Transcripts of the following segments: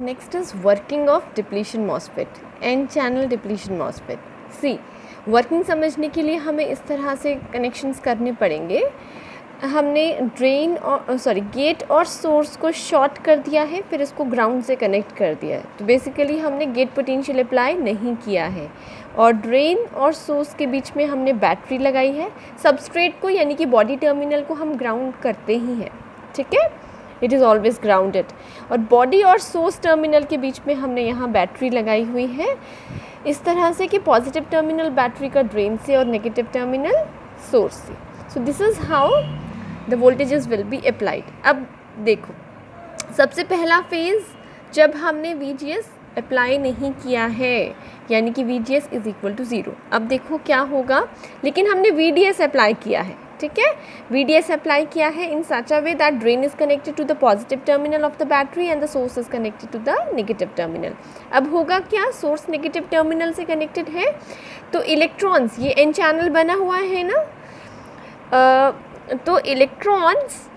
Next is working of depletion MOSFET, N channel depletion MOSFET. See, working समझने के लिए हमें इस तरह से कनेक्शंस करने पड़ेंगे. हमने गेट और सोर्स को शॉर्ट कर दिया है, फिर इसको ग्राउंड से कनेक्ट कर दिया है. तो बेसिकली हमने गेट पोटेंशियल अप्लाई नहीं किया है और ड्रेन और सोर्स के बीच में हमने बैटरी लगाई है. सबस्ट्रेट को यानी कि बॉडी टर्मिनल को हम ग्राउंड करते ही हैं, ठीक है, इट इज़ ऑलवेज ग्राउंडेड. और बॉडी और सोर्स टर्मिनल के बीच में हमने यहाँ बैटरी लगाई हुई है इस तरह से कि पॉजिटिव टर्मिनल बैटरी का ड्रेन से और नेगेटिव टर्मिनल सोर्स से. So this is how the voltages will be applied. अब देखो, सबसे पहला फेज़ जब हमने VGS अप्लाई नहीं किया है यानी कि VGS इज़ इक्वल टू 0. अब देखो क्या होगा, लेकिन हमने VDS अप्लाई किया है, ठीक है. VDS अप्लाई किया है in such a way that drain is connected to the positive terminal of the battery and the source is connected to the negative terminal. अब होगा क्या, सोर्स नेगेटिव टर्मिनल से कनेक्टेड है तो इलेक्ट्रॉन्स, ये N channel बना हुआ है ना, तो इलेक्ट्रॉन्स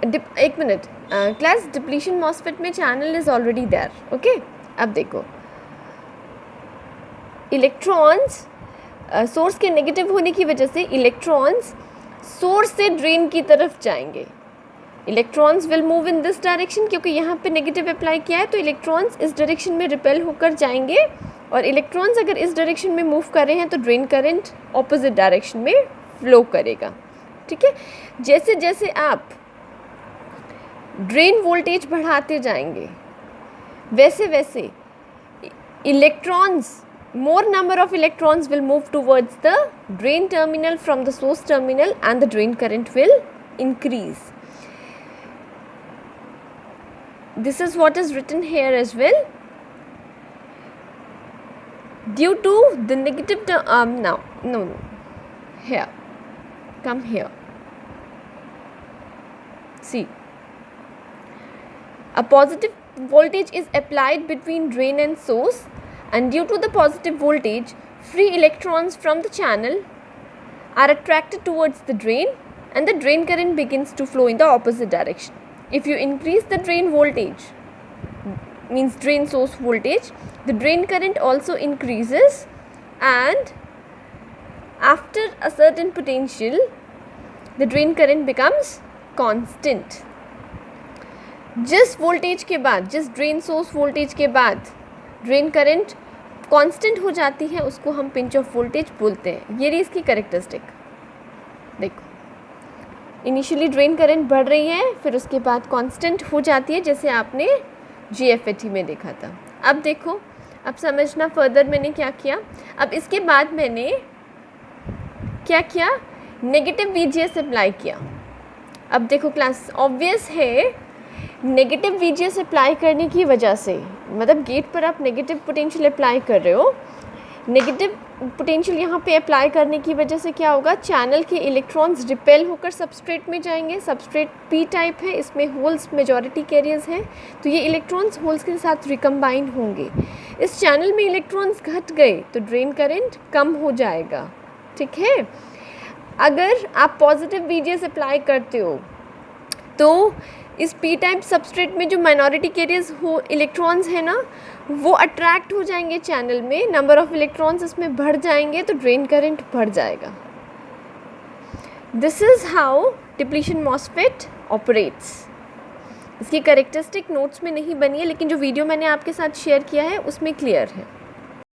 एक मिनट क्लास, डिप्लीशन मॉसफेट में channel is already there, okay. अब देखो, इलेक्ट्रॉन्स सोर्स के नेगेटिव होने की वजह से इलेक्ट्रॉन्स सोर्स से ड्रेन की तरफ जाएंगे. Electrons will move in this direction, क्योंकि यहाँ पे नेगेटिव अप्लाई किया है तो इलेक्ट्रॉन्स इस डायरेक्शन में रिपेल होकर जाएंगे. और इलेक्ट्रॉन्स अगर इस डायरेक्शन में मूव कर रहे हैं तो ड्रेन करंट ऑपोजिट डायरेक्शन में फ्लो करेगा, ठीक है. जैसे जैसे आप ड्रेन वोल्टेज बढ़ाते जाएंगे वैसे वैसे electrons, more number of electrons will move towards the drain terminal from the source terminal and the drain current will increase. This is what is written here as well. Due to the negative no, here, come here. See, a positive voltage is applied between drain and source, and due to the positive voltage, free electrons from the channel are attracted towards the drain and the drain current begins to flow in the opposite direction. If you increase the drain voltage, means drain source voltage, the drain current also increases, and after a certain potential, the drain current becomes constant. जिस voltage के बाद, जिस drain source voltage के बाद drain current constant हो जाती है उसको हम पिंच ऑफ वोल्टेज बोलते हैं. ये रही इसकी कैरेक्टरिस्टिक. देखो, इनिशियली ड्रेन करंट बढ़ रही है, फिर उसके बाद कांस्टेंट हो जाती है, जैसे आपने GFAT में देखा था. अब देखो, अब समझना फर्दर मैंने क्या किया. अब इसके बाद मैंने क्या किया, नेगेटिव VGS अप्लाई किया. अब देखो क्लास, ऑब्वियस है नेगेटिव VGS अप्लाई करने की वजह से, मतलब गेट पर आप नेगेटिव पोटेंशियल अप्लाई कर रहे हो, नेगेटिव पोटेंशियल यहाँ पे अप्लाई करने की वजह से क्या होगा, चैनल के इलेक्ट्रॉन्स रिपेल होकर सबस्ट्रेट में जाएंगे. सबस्ट्रेट P टाइप है, इसमें होल्स मेजॉरिटी कैरियर्स हैं, तो ये इलेक्ट्रॉन्स होल्स के साथ रिकम्बाइन होंगे. इस चैनल में इलेक्ट्रॉन्स घट गए तो ड्रेन करंट कम हो जाएगा, ठीक है. अगर आप पॉजिटिव VGS अप्लाई करते हो तो इस P टाइप सबस्ट्रेट में जो माइनॉरिटी कैरियर्स हो इलेक्ट्रॉन्स है ना, वो अट्रैक्ट हो जाएंगे चैनल में, नंबर ऑफ इलेक्ट्रॉन्स इसमें बढ़ जाएंगे तो ड्रेन करंट बढ़ जाएगा. This is how depletion MOSFET operates. इसकी कैरेक्टरिस्टिक नोट्स में नहीं बनी है, लेकिन जो वीडियो मैंने आपके साथ शेयर किया है उसमें क्लियर है.